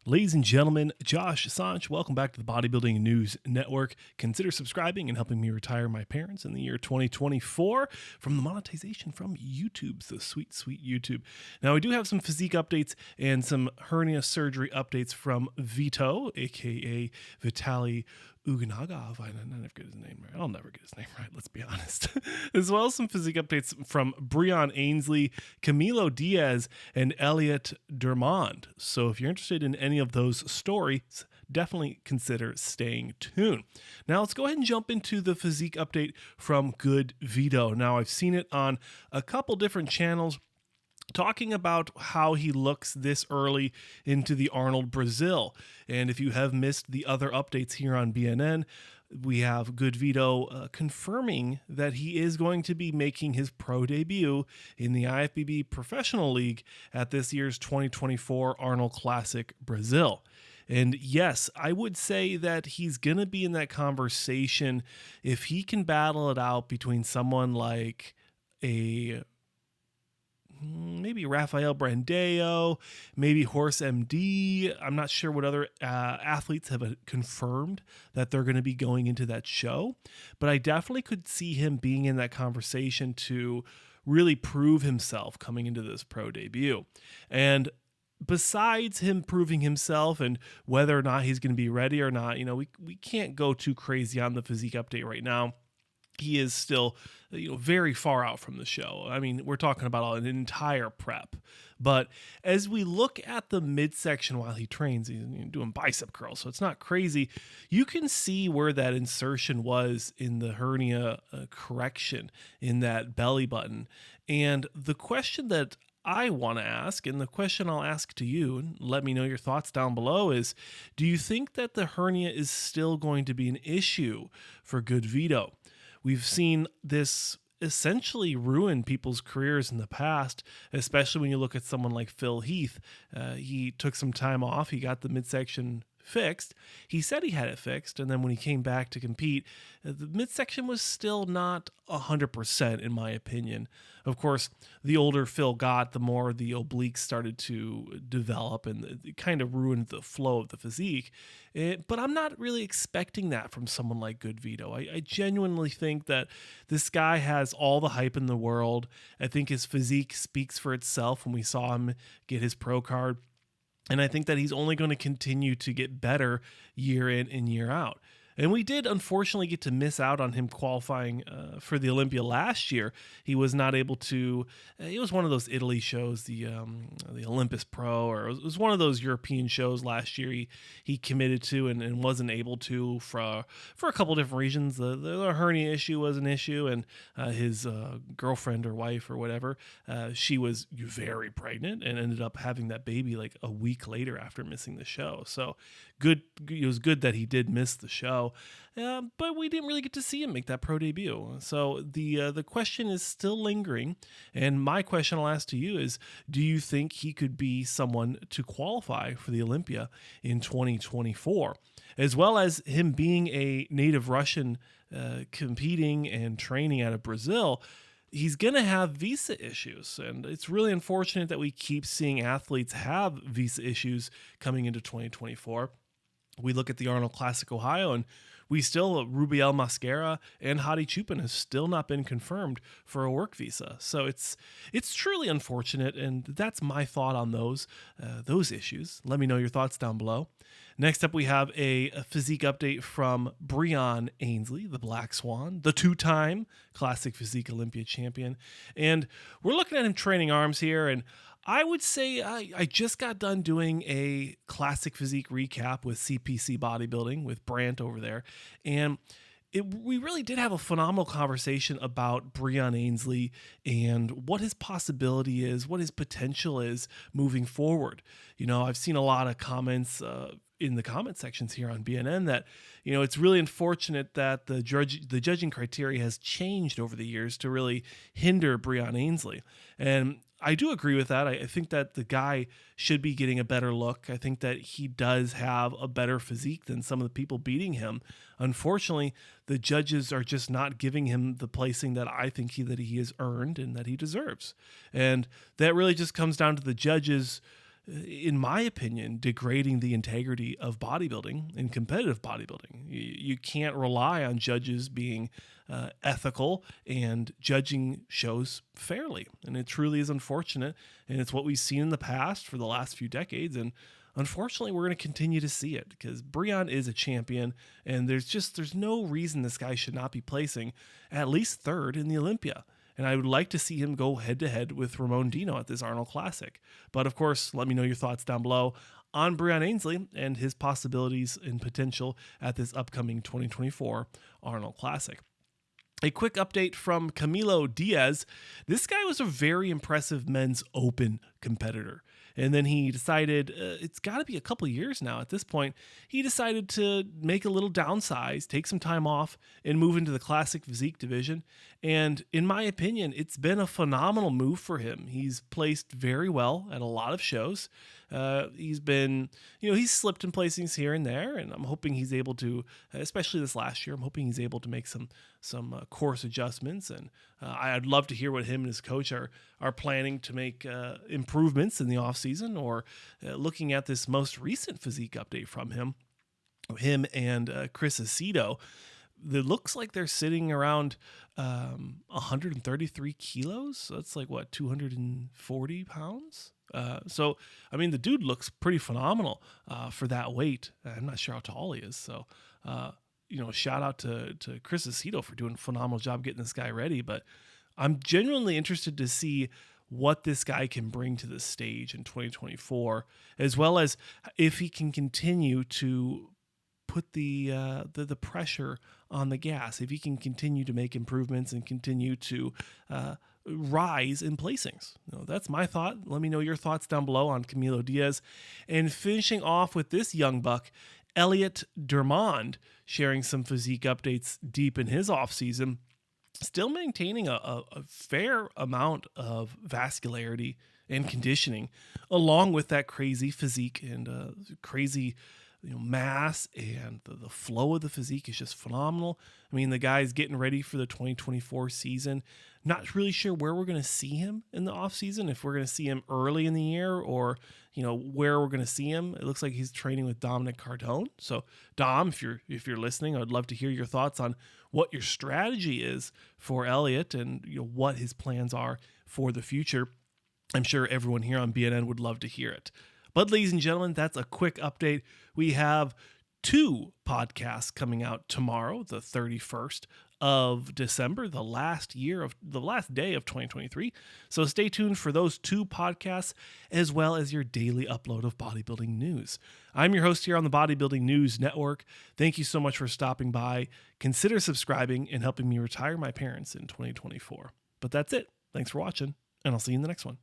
Ladies and gentlemen, Josh Sanch, welcome back to the Bodybuilding News Network. Consider subscribing and helping me retire my parents in the year 2024 from the monetization from YouTube, so sweet, sweet YouTube. Now, we do have some physique updates and some hernia surgery updates from Vito, aka Vitaly Uganagov. I never get his name right. I'll never get his name right, let's be honest. As well as some physique updates from Breon Ansley, Camilo Diaz, and elliottdermond. So if you're interested in any of those stories, definitely consider staying tuned. Now let's go ahead and jump into the physique update from GoodVito. Now I've seen it on a couple different channels talking about how he looks this early into the Arnold Brazil. And if you have missed the other updates here on BNN, we have GoodVito confirming that he is going to be making his pro debut in the IFBB Professional League at this year's 2024 Arnold Classic Brazil. And yes, I would say that he's going to be in that conversation if he can battle it out between someone like maybe Rafael Brandeo, maybe Horse MD. I'm not sure what other athletes have confirmed that they're going to be going into that show, but I definitely could see him being in that conversation to really prove himself coming into this pro debut. And besides him proving himself and whether or not he's going to be ready or not, we can't go too crazy on the physique update right now. He is still, very far out from the show. I mean, we're talking about an entire prep. But as we look at the midsection while he trains, he's doing bicep curls, so it's not crazy. You can see where that insertion was in the hernia correction in that belly button. And the question that I want to ask, and the question I'll ask to you, and let me know your thoughts down below, is do you think that the hernia is still going to be an issue for GoodVito? We've seen this essentially ruin people's careers in the past, especially when you look at someone like Phil Heath. He took some time off. He got the midsection fixed. He said he had it fixed, and then when he came back to compete, the midsection was still not 100% in my opinion. Of course, the older Phil got, the more the obliques started to develop, and it kind of ruined the flow of the physique. But I'm not really expecting that from someone like GoodVito. I genuinely think that this guy has all the hype in the world. I think his physique speaks for itself when we saw him get his pro card. And I think that he's only going to continue to get better year in and year out. And we did, unfortunately, get to miss out on him qualifying for the Olympia last year. He was not able to. It was one of those Italy shows, the Olympus Pro, or it was one of those European shows last year. He committed to and wasn't able to for a couple different reasons. The hernia issue was an issue, and his girlfriend or wife or whatever, she was very pregnant and ended up having that baby like a week later after missing the show. So good. It was good that he did miss the show. But we didn't really get to see him make that pro debut. So the question is still lingering. And my question I'll ask to you is, do you think he could be someone to qualify for the Olympia in 2024? As well as him being a native Russian competing and training out of Brazil, he's going to have visa issues. And it's really unfortunate that we keep seeing athletes have visa issues coming into 2024. We look at the Arnold Classic Ohio, and we still, Rubiel Mascara and Hadi Chupin has still not been confirmed for a work visa. So it's truly unfortunate, and that's my thought on those issues. Let me know your thoughts down below. Next up, we have a physique update from Breon Ansley, the Black Swan, the two-time Classic Physique Olympia champion. And we're looking at him training arms here, and I would say I just got done doing a classic physique recap with CPC Bodybuilding with Brant over there. And we really did have a phenomenal conversation about Breon Ansley and what his possibility is, what his potential is moving forward. I've seen a lot of comments in the comment sections here on BNN that, it's really unfortunate that the judging criteria has changed over the years to really hinder Breon Ansley. And I do agree with that. I think that the guy should be getting a better look. I think that he does have a better physique than some of the people beating him. Unfortunately, the judges are just not giving him the placing that I think he has earned and that he deserves. And that really just comes down to the judges in my opinion, degrading the integrity of bodybuilding and competitive bodybuilding. You can't rely on judges being ethical and judging shows fairly. And it truly is unfortunate. And it's what we've seen in the past for the last few decades. And unfortunately, we're going to continue to see it because Breon is a champion. And there's no reason this guy should not be placing at least third in the Olympia. And I would like to see him go head-to-head with Ramon Dino at this Arnold Classic. But of course, let me know your thoughts down below on Breon Ansley and his possibilities and potential at this upcoming 2024 Arnold Classic. A quick update from Camilo Diaz. This guy was a very impressive men's open competitor. And then he decided, it's got to be a couple years now at this point, he decided to make a little downsize, take some time off, and move into the classic physique division. And in my opinion, it's been a phenomenal move for him. He's placed very well at a lot of shows. He's been, he's slipped in placings here and there, and I'm hoping he's able to, especially this last year, I'm hoping he's able to make some course adjustments. And I'd love to hear what him and his coach are planning to make improvements in the offseason, or looking at this most recent physique update from him and Chris Aceto. It looks like they're sitting around 133 kilos. So that's like, 240 pounds? So, I mean, the dude looks pretty phenomenal for that weight. I'm not sure how tall he is. So, shout out to Chris Aceto for doing a phenomenal job getting this guy ready. But I'm genuinely interested to see what this guy can bring to the stage in 2024, as well as if he can continue to put the pressure on the gas, if he can continue to make improvements and continue to rise in placings. That's my thought. Let me know your thoughts down below on Camilo Diaz. And finishing off with this young buck, elliottdermond, sharing some physique updates deep in his offseason, still maintaining a fair amount of vascularity and conditioning, along with that crazy physique and crazy mass, and the flow of the physique is just phenomenal. I mean, the guy's getting ready for the 2024 season. Not really sure where we're going to see him in the offseason, if we're going to see him early in the year or, where we're going to see him. It looks like he's training with Dominic Cardone. So, Dom, if you're listening, I'd love to hear your thoughts on what your strategy is for Elliott and what his plans are for the future. I'm sure everyone here on BNN would love to hear it. But ladies and gentlemen, that's a quick update. We have 2 podcasts coming out tomorrow, the 31st of December, the last day of 2023. So stay tuned for those 2 podcasts, as well as your daily upload of bodybuilding news. I'm your host here on the Bodybuilding News Network. Thank you so much for stopping by. Consider subscribing and helping me retire my parents in 2024. But that's it. Thanks for watching, and I'll see you in the next one.